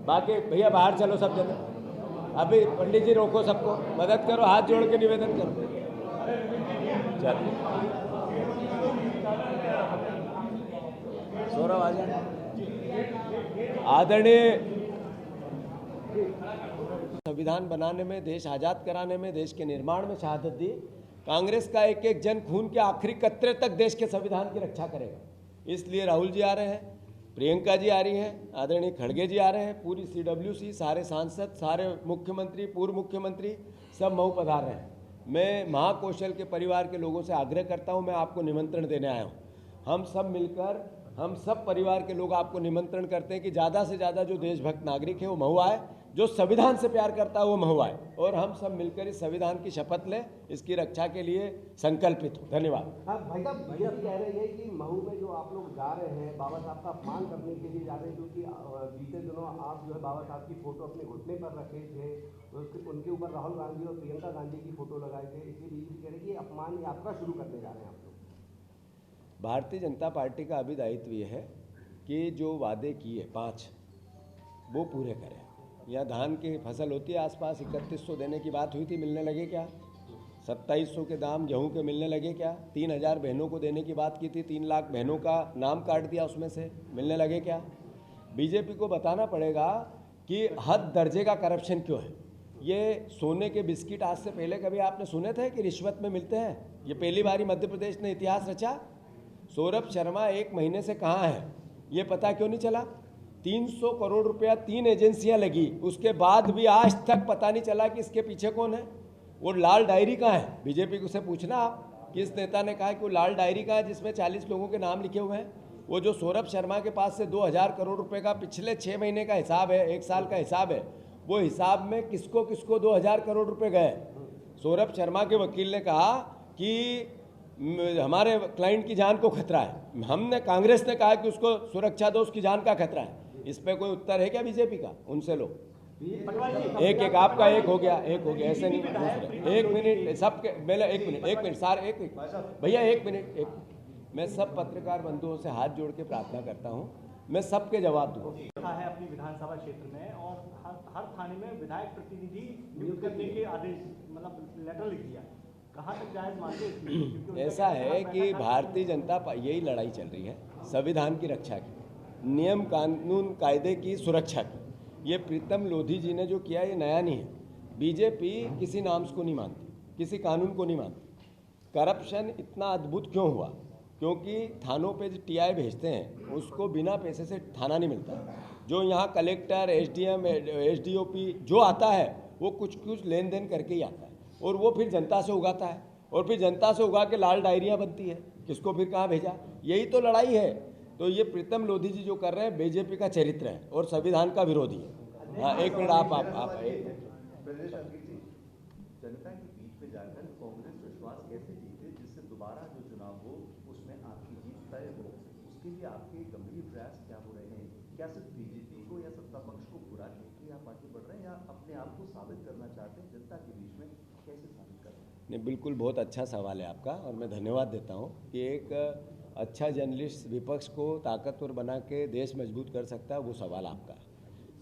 बाकी भैया बाहर चलो सब जने। अभी पंडित जी रोको सबको, मदद करो, हाथ जोड़ के निवेदन करो। चलो सौरभ आ जाए। आदरणीय संविधान बनाने में, देश आज़ाद कराने में, देश के निर्माण में शहादत दी। कांग्रेस का एक एक जन खून के आखिरी कतरे तक देश के संविधान की रक्षा करेगा। इसलिए राहुल जी आ रहे हैं, प्रियंका जी आ रही हैं, आदरणीय खड़गे जी आ रहे हैं, पूरी CWC, सारे सांसद, सारे मुख्यमंत्री, पूर्व मुख्यमंत्री सब मऊ पधार रहे हैं। मैं महाकौशल के परिवार के लोगों से आग्रह करता हूं, मैं आपको निमंत्रण देने आया हूं। हम सब मिलकर, हम सब परिवार के लोग आपको निमंत्रण करते हैं कि ज़्यादा से ज़्यादा जो देशभक्त नागरिक है वो मऊ आए, जो संविधान से प्यार करता है वो मऊ आए, और हम सब मिलकर इस संविधान की शपथ लें, इसकी रक्षा के लिए संकल्पित हो। धन्यवाद। भाई साहब, भैया कह रहे हैं कि मऊ में जो आप लोग जा रहे हैं, बाबा साहब का अपमान करने के लिए जा रहे हैं, क्योंकि बीते दिनों आप जो है बाबा साहब की फोटो अपने घुटने पर रखे थे, उनके ऊपर राहुल गांधी और प्रियंका गांधी की फोटो लगाए थे, इसलिए बीजेपी कह रही है कि अपमान यात्रा शुरू करने जा रहे हैं आप लोग। भारतीय जनता पार्टी का अभी दायित्व ये है कि जो वादे किए 5 वो पूरे करें। यहाँ धान की फसल होती है आसपास, 3100 देने की बात हुई थी, मिलने लगे क्या? 2700 के दाम गेहूं के मिलने लगे क्या? 3000 बहनों को देने की बात की थी, 3 लाख बहनों का नाम काट दिया उसमें से, मिलने लगे क्या? बीजेपी को बताना पड़ेगा कि हद दर्जे का करप्शन क्यों है। ये सोने के बिस्किट आज से पहले कभी आपने सुने थे कि रिश्वत में मिलते हैं? ये पहली बारी मध्य प्रदेश ने इतिहास रचा। सौरभ शर्मा 1 महीने से कहाँ है ये पता क्यों नहीं चला? 300 करोड़ रुपया 3 एजेंसियां लगी, उसके बाद भी आज तक पता नहीं चला कि इसके पीछे कौन है। वो लाल डायरी कहाँ है? बीजेपी को से पूछना आप, किस नेता ने कहा कि वो लाल डायरी कहाँ है जिसमें 40 लोगों के नाम लिखे हुए हैं? वो जो सौरभ शर्मा के पास से 2000 करोड़ रुपए का पिछले 6 महीने का हिसाब है, 1 साल का हिसाब है, वो हिसाब में किसको किसको 2000 करोड़ रुपए गए? सौरभ शर्मा के वकील ने कहा कि हमारे क्लाइंट की जान को खतरा है, हमने, कांग्रेस ने कहा कि उसको सुरक्षा दो, उसकी जान का खतरा है। इस पे कोई उत्तर है क्या बीजेपी का? उनसे लो। एक एक आपका एक हो गया, ऐसे नहीं दूसरे। 1 मिनट सबके, पहले 1 मिनट सारे, 1 मिनट भैया, 1 मिनट, मैं सब पत्रकार बंधुओं से हाथ जोड़ के प्रार्थना करता हूँ, मैं सबके जवाब दूँ। है अपनी विधानसभा क्षेत्र में, और हर थाने में विधायक प्रतिनिधि नियुक्त करने के आदेश, मतलब लेटर लिख दिया, कहाँ तक जायज मानते हैं? ऐसा है कि भारतीय जनता यही लड़ाई चल रही है, संविधान की रक्षा की, नियम कानून कायदे की सुरक्षा की। ये प्रीतम लोधी जी ने जो किया ये नया नहीं है। बीजेपी किसी नाम को नहीं मानती, किसी कानून को नहीं मानती। करप्शन इतना अद्भुत क्यों हुआ? क्योंकि थानों पे जो TI भेजते हैं उसको बिना पैसे से थाना नहीं मिलता। जो यहाँ कलेक्टर, SDM, SDOP जो आता है वो कुछ लेन देन करके ही आता है, और वो फिर जनता से उगाता है, और फिर जनता से उगा के लाल डायरियाँ बनती है, किसको फिर कहाँ भेजा? यही तो लड़ाई है। तो ये प्रीतम लोधी जी जो कर रहे हैं बीजेपी का चरित्र है और संविधान का विरोधी है। हाँ, 1 मिनट आप जनता के बीच में जाकर कांग्रेस विश्वास कैसे जीते जिससे दोबारा जो चुनाव हो उसमें आपकी जीत तय हो, उसके लिए आपके गंभीर प्रयास क्या हो रहे हैं? क्या सिर्फ बीजेपी को या सत्ता पक्ष को बुरा कहकर आप आगे बढ़ रहे हैं, या अपने आप को साबित करना चाहते हैं जनता के बीच में? कैसे साबित कर रहे हैं? नहीं, बिल्कुल बहुत अच्छा सवाल है आपका, और मैं धन्यवाद देता हूँ कि एक अच्छा जर्नलिस्ट विपक्ष को ताकतवर बना के देश मजबूत कर सकता है, वो सवाल आपका है।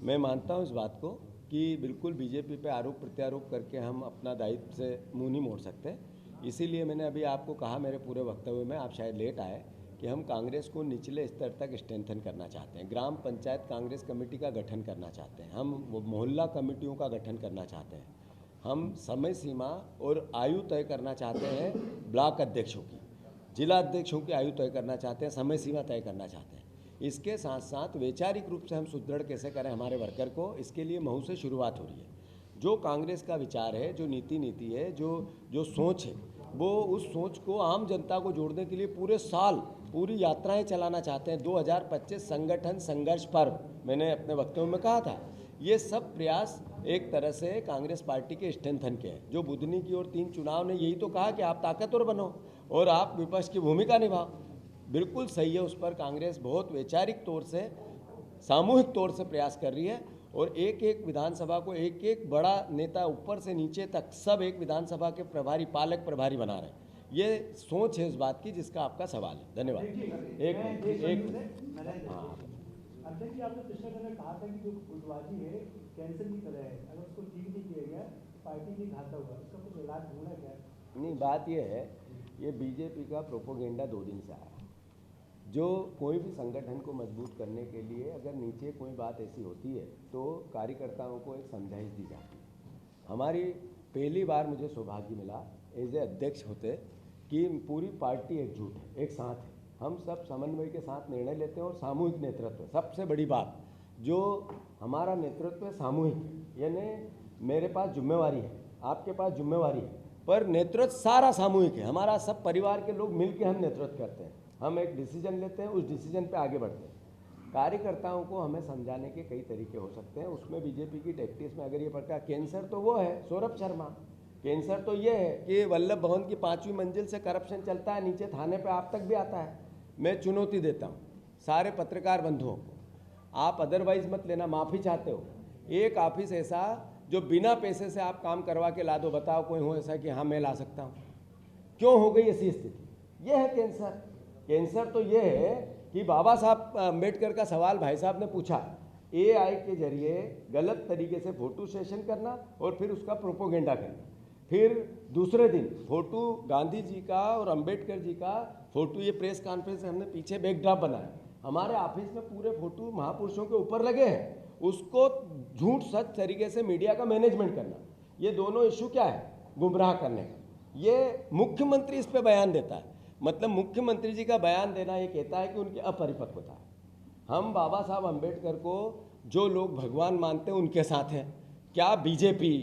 मैं मानता हूँ इस बात को कि बिल्कुल बीजेपी पे आरोप प्रत्यारोप करके हम अपना दायित्व से मुंह नहीं मोड़ सकते। इसीलिए मैंने अभी आपको कहा मेरे पूरे वक्तव्य में, आप शायद लेट आए, कि हम कांग्रेस को निचले स्तर तक स्ट्रेंथन करना चाहते हैं। ग्राम पंचायत कांग्रेस कमेटी का गठन करना चाहते हैं, हम मोहल्ला कमेटियों का गठन करना चाहते हैं, हम समय सीमा और आयु तय करना चाहते हैं, ब्लॉक अध्यक्षों की, जिला अध्यक्षों की आयु तय करना चाहते हैं, समय सीमा तय करना चाहते हैं। इसके साथ साथ वैचारिक रूप से हम सुदृढ़ कैसे करें हमारे वर्कर को, इसके लिए मऊ से शुरुआत हो रही है। जो कांग्रेस का विचार है, जो नीति है, जो सोच है, वो उस सोच को आम जनता को जोड़ने के लिए पूरे साल पूरी यात्राएं चलाना चाहते हैं। 2025 संगठन संघर्ष पर्व मैंने अपने वक्तव्य में कहा था। ये सब प्रयास एक तरह से कांग्रेस पार्टी के स्ट्रेंथन के हैं। जो बुधनी की और 3 चुनाव ने यही तो कहा कि आप ताकतवर बनो और आप विपक्ष की भूमिका निभाओ। बिल्कुल सही है, उस पर कांग्रेस बहुत वैचारिक तौर से, सामूहिक तौर से प्रयास कर रही है, और एक एक विधानसभा को एक एक बड़ा नेता ऊपर से नीचे तक सब एक विधानसभा के प्रभारी, पालक प्रभारी बना रहे हैं। ये सोच है इस बात की जिसका आपका सवाल है। धन्यवाद। एक हाँ, अध्यक्ष जी, आपने पिछले समय कहा था कि जो गुटबाजी है कैंसर की तरह है, अगर उसको ठीक नहीं किया गया पार्टी की घाटा होगा, उसका कुछ इलाज ढूंढा क्या? नहीं, बात ये है, ये बीजेपी का प्रोपोगेंडा 2 दिन से आया है। जो कोई भी संगठन को मजबूत करने के लिए अगर नीचे कोई बात ऐसी होती है तो कार्यकर्ताओं को एक समझाइश दी जाती है। हमारी पहली बार मुझे सौभाग्य मिला एज ए अध्यक्ष होते कि पूरी पार्टी एकजुट है, एक साथ है, हम सब समन्वय के साथ निर्णय लेते हैं और सामूहिक नेतृत्व। सबसे बड़ी बात जो हमारा नेतृत्व है सामूहिक, यानी मेरे पास जिम्मेवारी है, आपके पास जिम्मेवारी है, पर नेतृत्व सारा सामूहिक है। हमारा सब परिवार के लोग मिलकर हम नेतृत्व करते हैं, हम एक डिसीजन लेते हैं, उस डिसीजन पे आगे बढ़ते हैं। कार्यकर्ताओं को हमें समझाने के कई तरीके हो सकते हैं, उसमें बीजेपी की टैक्टिक्स में अगर ये पड़ता है, कैंसर तो वो है सौरभ शर्मा, कैंसर तो ये है कि वल्लभ भवन की 5वीं मंजिल से करप्शन चलता है, नीचे थाने पे आप तक भी आता है। मैं चुनौती देता हूँ सारे पत्रकार बंधुओं को, आप अदरवाइज मत लेना, माफ़ी चाहते हो, एक ऑफिस ऐसा जो बिना पैसे से आप काम करवा के ला दो, बताओ कोई हो ऐसा कि हाँ मैं ला सकता हूँ? क्यों हो गई ऐसी स्थिति? ये है कैंसर। कैंसर तो ये है कि बाबा साहब अम्बेडकर का सवाल भाई साहब ने पूछा, AI के जरिए गलत तरीके से फोटो सेशन करना और फिर उसका प्रोपोगेंडा करना, फिर दूसरे दिन फोटो गांधी जी का और अंबेडकर जी का फोटो, ये प्रेस कॉन्फ्रेंस हमने पीछे बैकड्रॉप बनाया, हमारे ऑफिस में पूरे फोटो महापुरुषों के ऊपर लगे हैं, उसको झूठ सच तरीके से मीडिया का मैनेजमेंट करना, ये दोनों इशू क्या है? गुमराह करने का। ये मुख्यमंत्री इस पे बयान देता है, मतलब मुख्यमंत्री जी का बयान देना ये कहता है कि उनकी अपरिपक्वता है। हम बाबा साहब अम्बेडकर को जो लोग भगवान मानते हैं उनके साथ हैं। क्या बीजेपी,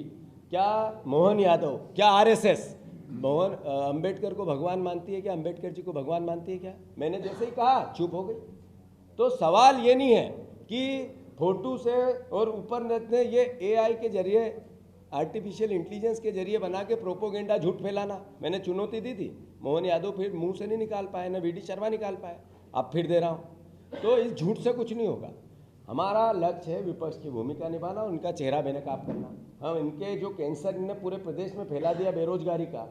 क्या मोहन यादव, क्या RSS मोहन अम्बेडकर को भगवान मानती है क्या? अम्बेडकर जी को भगवान मानती है क्या? मैंने जैसे ही कहा चुप हो गई। तो सवाल ये नहीं है कि फोटो से और ऊपर ने ये AI के जरिए, आर्टिफिशियल इंटेलिजेंस के जरिए बना के प्रोपोगेंडा झूठ फैलाना। मैंने चुनौती दी थी, मोहन यादव फिर मुंह से नहीं निकाल पाए, ना VD शर्मा निकाल पाए, अब फिर दे रहा हूँ। तो इस झूठ से कुछ नहीं होगा। हमारा लक्ष्य है विपक्ष की भूमिका निभाना, उनका चेहरा बेनकाब करना। हम इनके जो कैंसर इनने पूरे प्रदेश में फैला दिया बेरोजगारी का,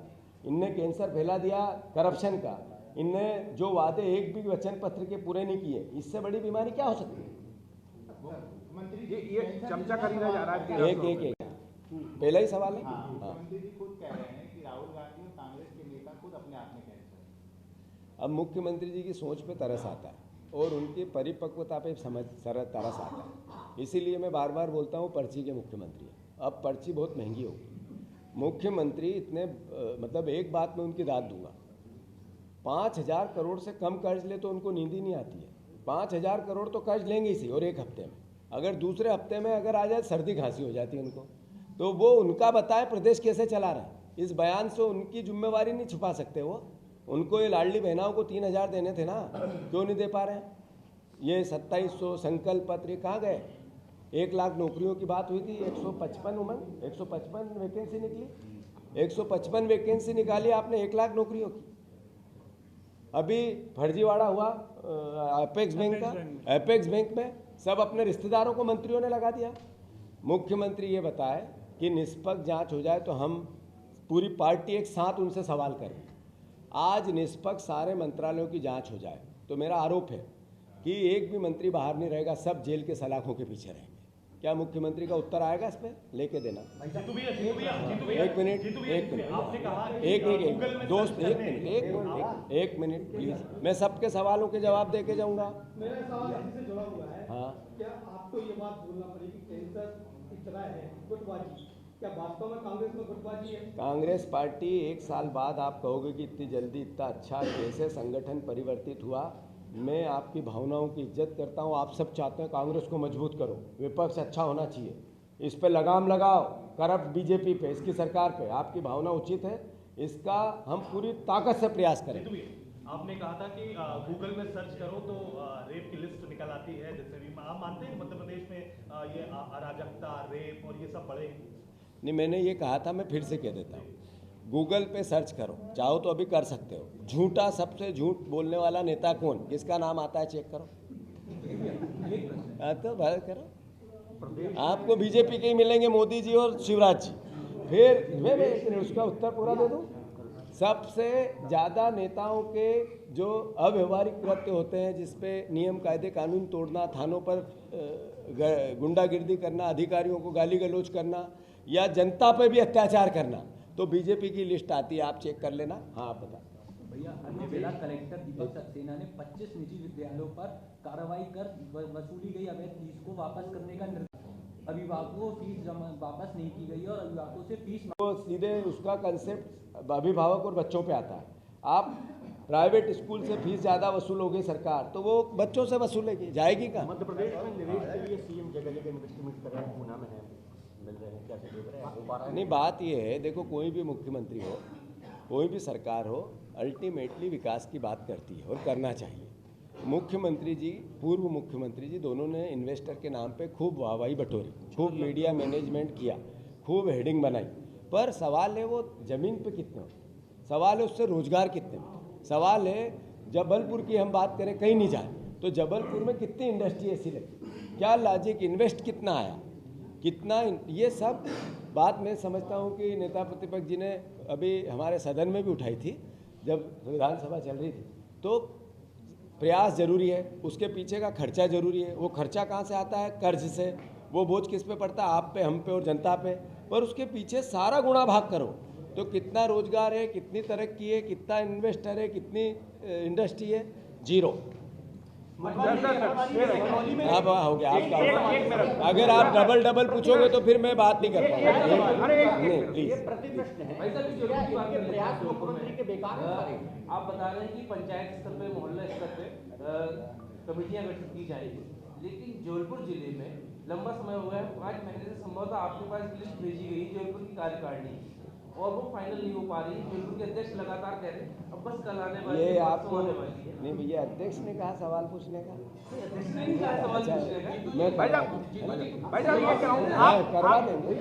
इनने कैंसर फैला दिया करप्शन का, इनने जो वादे एक भी वचन पत्र के पूरे नहीं किए, इससे बड़ी बीमारी क्या हो सकती है? ये चमचागिरी जा रहा है। एक पहला ही सवाल है। हाँ, मुख्यमंत्री जी खुद कह रहे हैं कि राहुल गांधी और कांग्रेस के नेता खुद अपने आप में कैंसर है। अब मुख्यमंत्री जी की सोच पे तरस आता है और उनकी परिपक्वता पे तरस आता है, इसीलिए मैं बार बार बोलता हूँ पर्ची के मुख्यमंत्री हैं। अब पर्ची बहुत महंगी होगी। मुख्यमंत्री इतने मतलब एक बात में उनकी दाद दूंगा, 5,000 करोड़ से कम कर्ज ले तो उनको नींद ही नहीं आती है। 5,000 करोड़ तो कर्ज लेंगे इसी, और एक हफ्ते में, अगर दूसरे हफ्ते में अगर आ जाए सर्दी खांसी हो जाती है उनको, तो वो उनका बताए प्रदेश कैसे चला रहा है। इस बयान से उनकी जिम्मेवारी नहीं छुपा सकते वो। उनको ये लाडली बहनाओं को 3,000 देने थे ना, क्यों नहीं दे पा रहे हैं? ये 2700 संकल्प पत्र कहाँ गए? 1 लाख नौकरियों की बात हुई थी, 155 वैकेंसी निकली, 155 वैकेंसी निकाली आपने 1 लाख नौकरियों की। अभी फर्जीवाड़ा हुआ अपेक्स बैंक का, अपेक्स बैंक में सब अपने रिश्तेदारों को मंत्रियों ने लगा दिया। मुख्यमंत्री ये बताए कि निष्पक्ष जांच हो जाए तो हम पूरी पार्टी एक साथ उनसे सवाल करें। आज निष्पक्ष सारे मंत्रालयों की जांच हो जाए तो मेरा आरोप है कि एक भी मंत्री बाहर नहीं रहेगा, सब जेल के सलाखों के पीछे रहेंगे। क्या मुख्यमंत्री का उत्तर आएगा इस पर? लेके देना। एक मिनट दोस्त, एक मिनट प्लीज, मैं सबके सवालों के जवाब दे के जाऊंगा। मेरा सवाल इसी से जुड़ा हुआ है। हाँ, क्या आपको ये बात बोलना पड़ेगी कैंसर इतना है गुटबाजी, क्या वास्तव में कांग्रेस में गुटबाजी है? कांग्रेस पार्टी 1 साल बाद आप कहोगे कि इतनी जल्दी इतना अच्छा कैसे संगठन परिवर्तित हुआ। मैं आपकी भावनाओं की इज्जत करता हूं। आप सब चाहते हैं कांग्रेस को मजबूत करो, विपक्ष अच्छा होना चाहिए, इस पे लगाम लगाओ करप्ट बीजेपी पे, इसकी सरकार पे। आपकी भावना उचित है, इसका हम पूरी ताकत से प्रयास करें। आपने कहा था कि गूगल में सर्च करो तो रेप की लिस्ट निकल आती है, जैसे भी आप मानते हैं मध्य प्रदेश में ये अराजकता, रेप और ये सब बढ़े? नहीं, मैंने ये कहा था, मैं फिर से कह देता हूँ, गूगल पे सर्च करो, चाहो तो अभी कर सकते हो। झूठा, सबसे झूठ बोलने वाला नेता कौन, किसका नाम आता है चेक करो। तो भारत करो, आपको बीजेपी के ही मिलेंगे, मोदी जी और शिवराज जी। फिर मैं उसका उत्तर पूरा दे दूं। सबसे ज़्यादा नेताओं के जो अव्यवहारिक कृत्य होते हैं, जिसपे नियम कायदे कानून तोड़ना, थानों पर गुंडागिर्दी करना, अधिकारियों को गाली गलौज करना या जनता पे भी अत्याचार करना, तो बीजेपी की लिस्ट आती है, आप चेक कर लेना। हाँ, आप बता। भैया, अन्य जिला कलेक्टर दीपक सक्सेना ने 25 निजी विद्यालयों पर कार्रवाई कर वसूली गई अवैध फीस को वापस करने का निर्देश। अभिभावकों को फीस जमा वापस नहीं की गई और अभिभावकों से फीस तो सीधे उसका कंसेप्ट अभिभावक और बच्चों पे आता है। आप प्राइवेट स्कूल से फीस ज़्यादा वसूलोगे सरकार, तो वो बच्चों से वसूलेगी, जाएगी कहाँ? मध्य प्रदेश में निवेश के लिए सीएम जगह जगह इन्वेस्टमेंट कर रहे हैं, पूना में है, मिल रहे हैं, कैसे देख रहे हैं, हो पा रहा है? नहीं, बात ये है, देखो कोई भी मुख्यमंत्री हो, कोई भी सरकार हो, अल्टीमेटली विकास की बात करती है और करना चाहिए। मुख्यमंत्री जी, पूर्व मुख्यमंत्री जी दोनों ने इन्वेस्टर के नाम पे खूब वाहवाही बटोरी, खूब मीडिया मैनेजमेंट किया, खूब हेडिंग बनाई, पर सवाल है वो ज़मीन पे कितने हो, सवाल है उससे रोजगार कितने में, सवाल है जबलपुर की हम बात करें, कहीं नहीं जाए तो जबलपुर में कितनी इंडस्ट्री ऐसी लगी, क्या लॉजिक, इन्वेस्ट कितना आया, कितना, ये सब बात मैं समझता हूँ कि नेता प्रतिपक्ष जी ने अभी हमारे सदन में भी उठाई थी जब विधानसभा चल रही थी। तो प्रयास जरूरी है, उसके पीछे का खर्चा जरूरी है। वो खर्चा कहाँ से आता है? कर्ज से। वो बोझ किस पे पड़ता है? आप पे, हम पे और जनता पे। पर उसके पीछे सारा गुणा भाग करो तो कितना रोजगार है, कितनी तरक्की है, कितना इन्वेस्टर है, कितनी इंडस्ट्री है, जीरो। अब हो गया आपका। अगर आप डबल पूछोगे तो फिर मैं बात नहीं कर पाऊंगा। नहीं, प्लीज। आप बता रहे हैं कि पंचायत स्तर पे, मोहल्ला स्तर पे कमेटियां गठित की जाएगी, लेकिन जबलपुर जिले में लंबा समय हो गया है, 5 महीने से संभवतः आपके पास लिस्ट भेजी गई जबलपुर की कार्यकारिणी, और वो फाइनल नहीं हो पा रही। जबलपुर के अध्यक्ष लगातार कह रहे हैं अब बस कल आने वाली है, ये आपको आने वाली है। नहीं भैया, अध्यक्ष ने कहा सवाल पूछने का, अध्यक्ष ने नहीं कहा सवाल पूछने का। मैं करवा देंगे।